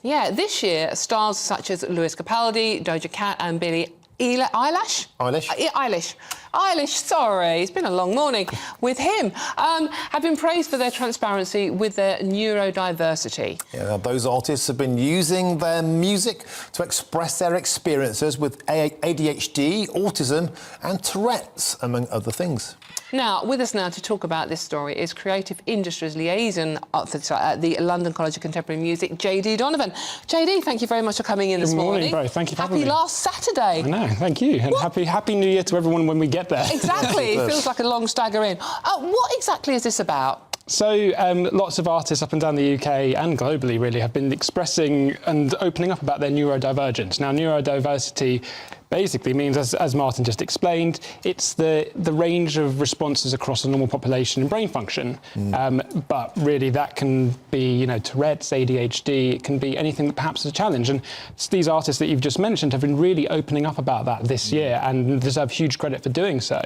Yeah, this year, stars such as Lewis Capaldi, Doja Cat and Billie Eilish, sorry, it's been a long morning, with him, have been praised for their transparency with their neurodiversity. Yeah, those artists have been using their music to express their experiences with ADHD, autism and Tourette's, among other things. Now, with us now to talk about this story is Creative Industries Liaison at the London College of Contemporary Music, JD Donovan. JD, thank you very much for coming in this morning. Good morning, both. Thank you for having me. Happy last Saturday. I know, thank you. And happy New Year to everyone when we get there. Exactly, it feels like a long stagger in. What exactly is this about? So lots of artists up and down the UK and globally really have been expressing and opening up about their neurodivergence. Now, neurodiversity basically means, as Martin just explained, it's the range of responses across a normal population in brain function. But really that can be, you know, Tourette's, ADHD, it can be anything that perhaps is a challenge. And these artists that you've just mentioned have been really opening up about that this year and deserve huge credit for doing so.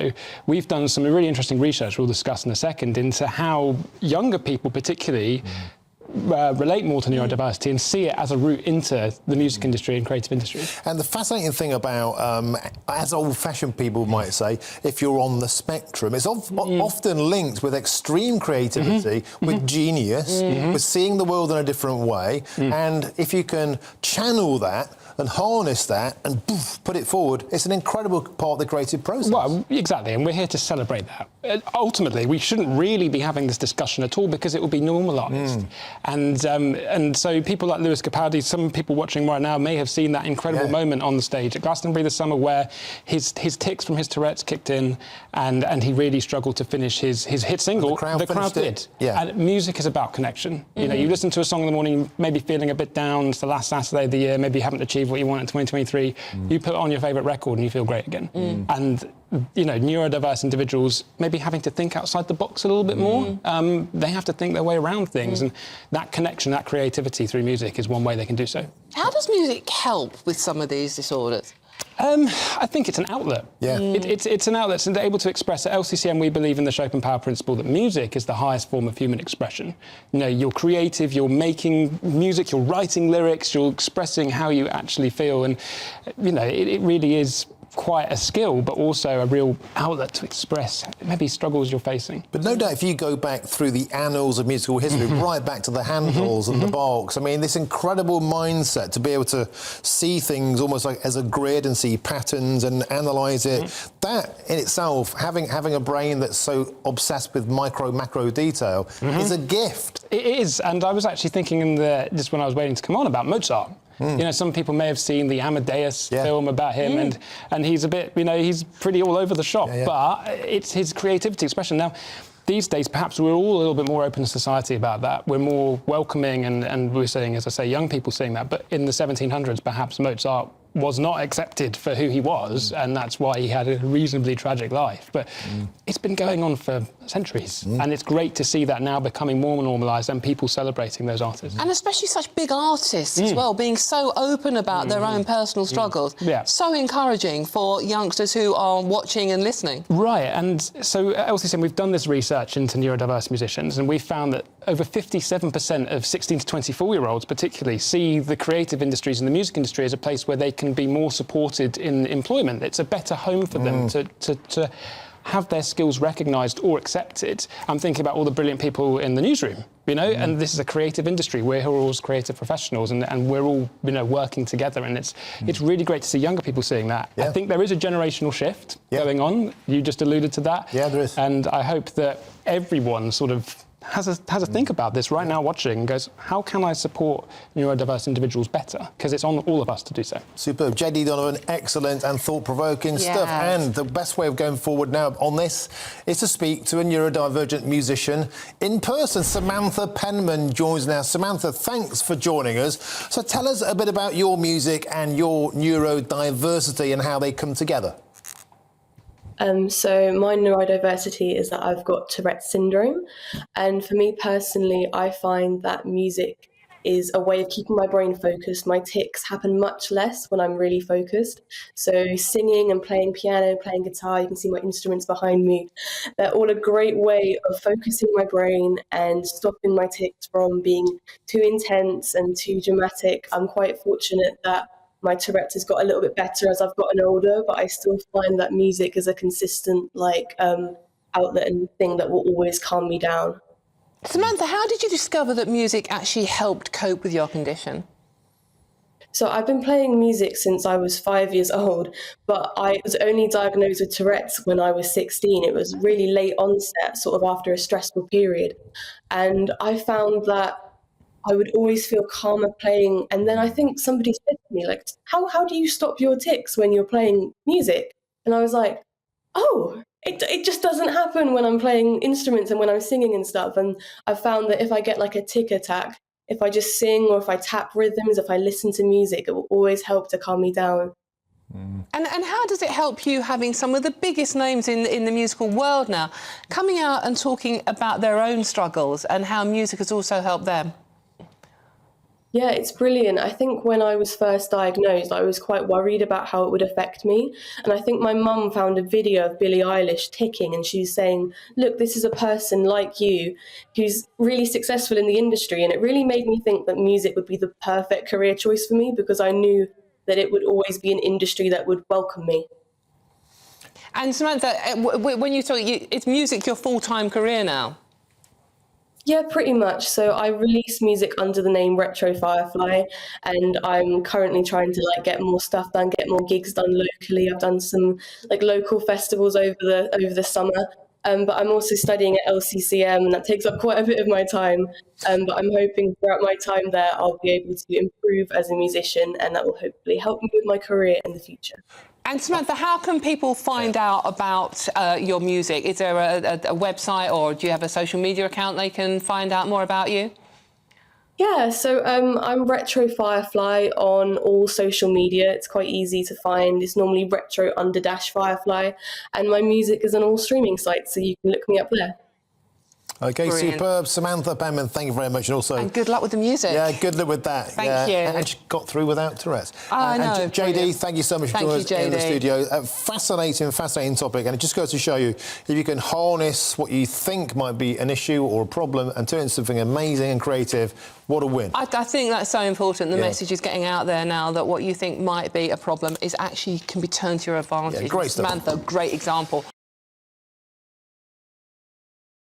We've done some really interesting research we'll discuss in a second into how younger people particularly relate more to neurodiversity and see it as a route into the music industry and creative industry. And the fascinating thing about, as old-fashioned people might say, if you're on the spectrum, it's often linked with extreme creativity, with genius, with seeing the world in a different way. And if you can channel that and harness that and put it forward, it's an incredible part of the creative process. Well, exactly, and we're here to celebrate that. Ultimately, we shouldn't really be having this discussion at all because it will be normalised. And so people like Lewis Capaldi, some people watching right now may have seen that incredible moment on the stage at Glastonbury this summer where his tics from his Tourette's kicked in and he really struggled to finish his hit single. The crowd did. Yeah. And music is about connection. You know, you listen to a song in the morning, maybe feeling a bit down, it's the last Saturday of the year, maybe you haven't achieved what you want in 2023, you put on your favourite record and you feel great again. And, you know, neurodiverse individuals maybe having to think outside the box a little bit more. They have to think their way around things, and that connection, that creativity through music is one way they can do so. How does music help with some of these disorders? I think it's an outlet. Yeah. It's an outlet, and they're able to express. At LCCM, we believe in the Schopenhauer principle that music is the highest form of human expression. You know, you're creative, you're making music, you're writing lyrics, you're expressing how you actually feel, and, you know, it really is quite a skill, but also a real outlet to express maybe struggles you're facing. But no doubt if you go back through the annals of musical history, right back to the Handels and the Bachs, I mean, this incredible mindset to be able to see things almost like as a grid and see patterns and analyse it, that in itself, having a brain that's so obsessed with macro detail is a gift. It is, and I was actually thinking just when I was waiting to come on about Mozart. You know, some people may have seen the Amadeus film about him, and he's a bit, you know, he's pretty all over the shop, but it's his creativity expression. Now, these days, perhaps we're all a little bit more open to society about that. We're more welcoming, and we're seeing, as I say, young people seeing that. But in the 1700s, perhaps Mozart was not accepted for who he was, and that's why he had a reasonably tragic life. But it's been going on for centuries, and it's great to see that now becoming more normalised and people celebrating those artists. And especially such big artists as well, being so open about their own personal struggles. So encouraging for youngsters who are watching and listening. Right, and so at LCCM we've done this research into neurodiverse musicians, and we found that over 57% of 16 to 24-year-olds particularly see the creative industries and the music industry as a place where they can be more supported in employment. It's a better home for them to have their skills recognised or accepted. I'm thinking about all the brilliant people in the newsroom, you know, and this is a creative industry. We're all creative professionals, and we're all, you know, working together, and it's really great to see younger people seeing that. I think there is a generational shift going on. You just alluded to that. Yeah, there is. And I hope that everyone sort of has a think about this right now watching and goes, how can I support neurodiverse individuals better? Because it's on all of us to do so. Superb. JD Donovan, excellent and thought-provoking stuff. And the best way of going forward now on this is to speak to a neurodivergent musician in person. Samantha Penman joins now. Samantha, thanks for joining us. So tell us a bit about your music and your neurodiversity and how they come together. So my neurodiversity is that I've got Tourette's syndrome, and for me personally, I find that music is a way of keeping my brain focused. My tics happen much less when I'm really focused. So singing and playing piano, playing guitar, you can see my instruments behind me. They're all a great way of focusing my brain and stopping my tics from being too intense and too dramatic. I'm quite fortunate that my Tourette's has got a little bit better as I've gotten older, but I still find that music is a consistent outlet and thing that will always calm me down. Samantha, how did you discover that music actually helped cope with your condition? So I've been playing music since I was 5 years old, but I was only diagnosed with Tourette's when I was 16. It was really late onset, sort of after a stressful period. And I found that I would always feel calmer playing. And then I think somebody said to me, like, how do you stop your tics when you're playing music? And I was like, oh, it just doesn't happen when I'm playing instruments and when I'm singing and stuff. And I found that if I get like a tic attack, if I just sing or if I tap rhythms, if I listen to music, it will always help to calm me down. And how does it help you having some of the biggest names in the musical world now coming out and talking about their own struggles and how music has also helped them? Yeah, it's brilliant. I think when I was first diagnosed, I was quite worried about how it would affect me. And I think my mum found a video of Billie Eilish ticking, and she's saying, look, this is a person like you who's really successful in the industry. And it really made me think that music would be the perfect career choice for me, because I knew that it would always be an industry that would welcome me. And Samantha, when you talk, it's music your full-time career now? Yeah, pretty much. So I release music under the name Retro Firefly, and I'm currently trying to get more stuff done, get more gigs done locally. I've done some local festivals over the summer, but I'm also studying at LCCM, and that takes up quite a bit of my time. But I'm hoping throughout my time there, I'll be able to improve as a musician, and that will hopefully help me with my career in the future. And Samantha, how can people find out about your music? Is there a website, or do you have a social media account they can find out more about you? Yeah, so I'm Retro Firefly on all social media. It's quite easy to find. It's normally retro_firefly, and my music is on all streaming sites, so you can look me up there. Okay, Brilliant. superb. Samantha Penman, thank you very much. And good luck with the music. Yeah, good luck with that. Thank you. And she got through without Tourette's. I know. And JD, thank you so much for joining us in the studio. Fascinating topic. And it just goes to show you, if you can harness what you think might be an issue or a problem and turn it into something amazing and creative, what a win. I think that's so important. The message is getting out there now that what you think might be a problem is actually can be turned to your advantage. Yeah, great stuff. Samantha, great example.